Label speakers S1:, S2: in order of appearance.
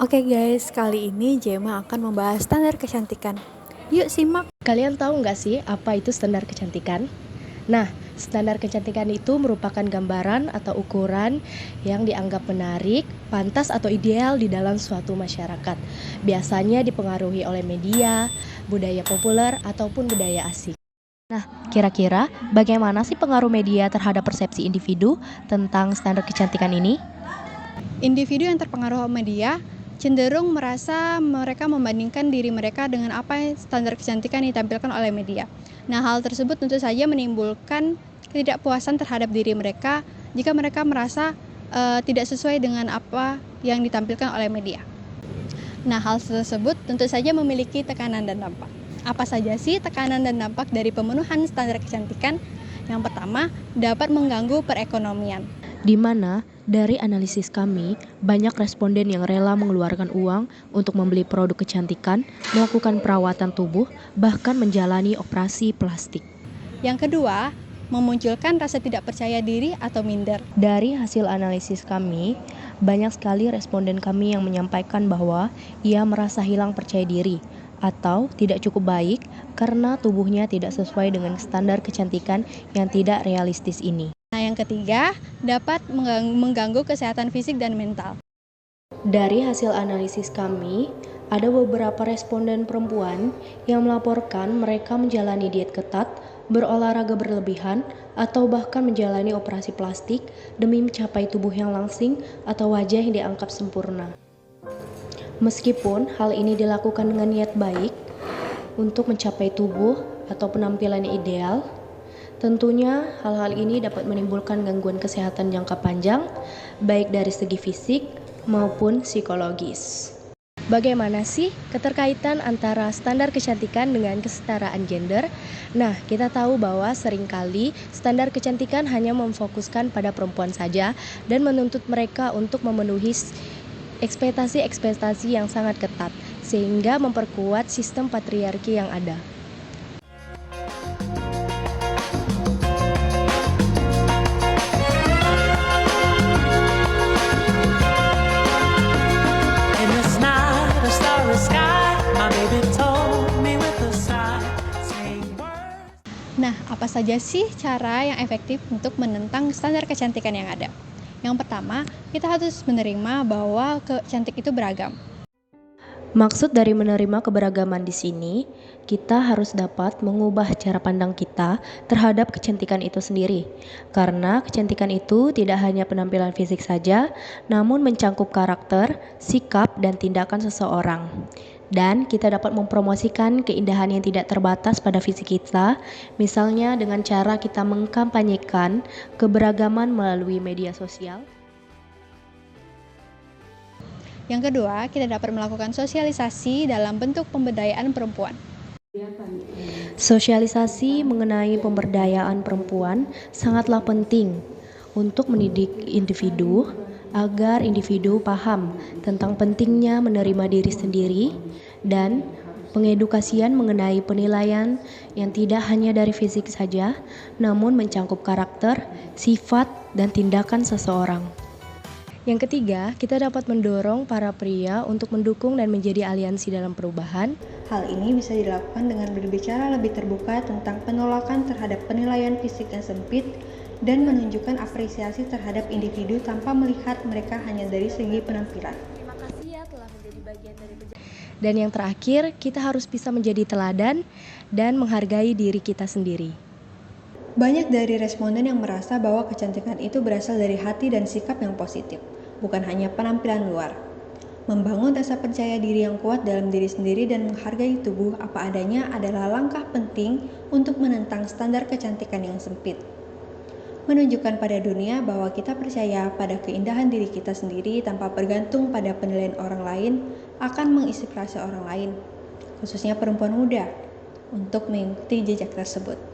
S1: Oke guys, kali ini Jema akan membahas standar kecantikan. Yuk simak.
S2: Kalian tahu nggak sih apa itu standar kecantikan? Nah, standar kecantikan itu merupakan gambaran atau ukuran yang dianggap menarik, pantas atau ideal di dalam suatu masyarakat. Biasanya dipengaruhi oleh media, budaya populer, ataupun budaya asing. Nah, kira-kira bagaimana sih pengaruh media terhadap persepsi individu tentang standar kecantikan ini?
S3: Individu yang terpengaruh media cenderung merasa mereka membandingkan diri mereka dengan apa standar kecantikan yang ditampilkan oleh media. Nah, hal tersebut tentu saja menimbulkan ketidakpuasan terhadap diri mereka jika mereka merasa tidak sesuai dengan apa yang ditampilkan oleh media. Nah, hal tersebut tentu saja memiliki tekanan dan dampak. Apa saja sih tekanan dan dampak dari pemenuhan standar kecantikan? Yang pertama, dapat mengganggu perekonomian.
S2: Di mana dari analisis kami, banyak responden yang rela mengeluarkan uang untuk membeli produk kecantikan, melakukan perawatan tubuh, bahkan menjalani operasi plastik.
S3: Yang kedua, memunculkan rasa tidak percaya diri atau minder.
S2: Dari hasil analisis kami, banyak sekali responden kami yang menyampaikan bahwa ia merasa hilang percaya diri atau tidak cukup baik karena tubuhnya tidak sesuai dengan standar kecantikan yang tidak realistis ini.
S3: Nah, yang ketiga, dapat mengganggu kesehatan fisik dan mental.
S2: Dari hasil analisis kami, ada beberapa responden perempuan yang melaporkan mereka menjalani diet ketat, berolahraga berlebihan, atau bahkan menjalani operasi plastik demi mencapai tubuh yang langsing atau wajah yang dianggap sempurna. Meskipun hal ini dilakukan dengan niat baik untuk mencapai tubuh atau penampilan yang ideal, tentunya hal-hal ini dapat menimbulkan gangguan kesehatan jangka panjang, baik dari segi fisik maupun psikologis. Bagaimana sih keterkaitan antara standar kecantikan dengan kesetaraan gender? Nah, kita tahu bahwa seringkali standar kecantikan hanya memfokuskan pada perempuan saja dan menuntut mereka untuk memenuhi ekspektasi-ekspektasi yang sangat ketat, sehingga memperkuat sistem patriarki yang ada.
S3: Nah, apa saja sih cara yang efektif untuk menentang standar kecantikan yang ada? Yang pertama, kita harus menerima bahwa kecantik itu beragam.
S2: Maksud dari menerima keberagaman di sini, kita harus dapat mengubah cara pandang kita terhadap kecantikan itu sendiri. Karena kecantikan itu tidak hanya penampilan fisik saja, namun mencangkup karakter, sikap, dan tindakan seseorang. Dan kita dapat mempromosikan keindahan yang tidak terbatas pada fisik kita, misalnya dengan cara kita mengkampanyekan keberagaman melalui media sosial.
S3: Yang kedua, kita dapat melakukan sosialisasi dalam bentuk pemberdayaan perempuan.
S2: Sosialisasi mengenai pemberdayaan perempuan sangatlah penting untuk mendidik individu agar individu paham tentang pentingnya menerima diri sendiri dan pengedukasian mengenai penilaian yang tidak hanya dari fisik saja, namun mencangkup karakter, sifat, dan tindakan seseorang. Yang ketiga, kita dapat mendorong para pria untuk mendukung dan menjadi aliansi dalam perubahan.
S3: Hal ini bisa dilakukan dengan berbicara lebih terbuka tentang penolakan terhadap penilaian fisik yang sempit dan menunjukkan apresiasi terhadap individu tanpa melihat mereka hanya dari segi penampilan.
S1: Terima kasih ya telah menjadi bagian dari perjalanan.
S2: Dan yang terakhir, kita harus bisa menjadi teladan dan menghargai diri kita sendiri.
S3: Banyak dari responden yang merasa bahwa kecantikan itu berasal dari hati dan sikap yang positif, bukan hanya penampilan luar. Membangun rasa percaya diri yang kuat dalam diri sendiri dan menghargai tubuh apa adanya adalah langkah penting untuk menentang standar kecantikan yang sempit. Menunjukkan pada dunia bahwa kita percaya pada keindahan diri kita sendiri tanpa bergantung pada penilaian orang lain akan menginspirasi orang lain, khususnya perempuan muda, untuk mengikuti jejak tersebut.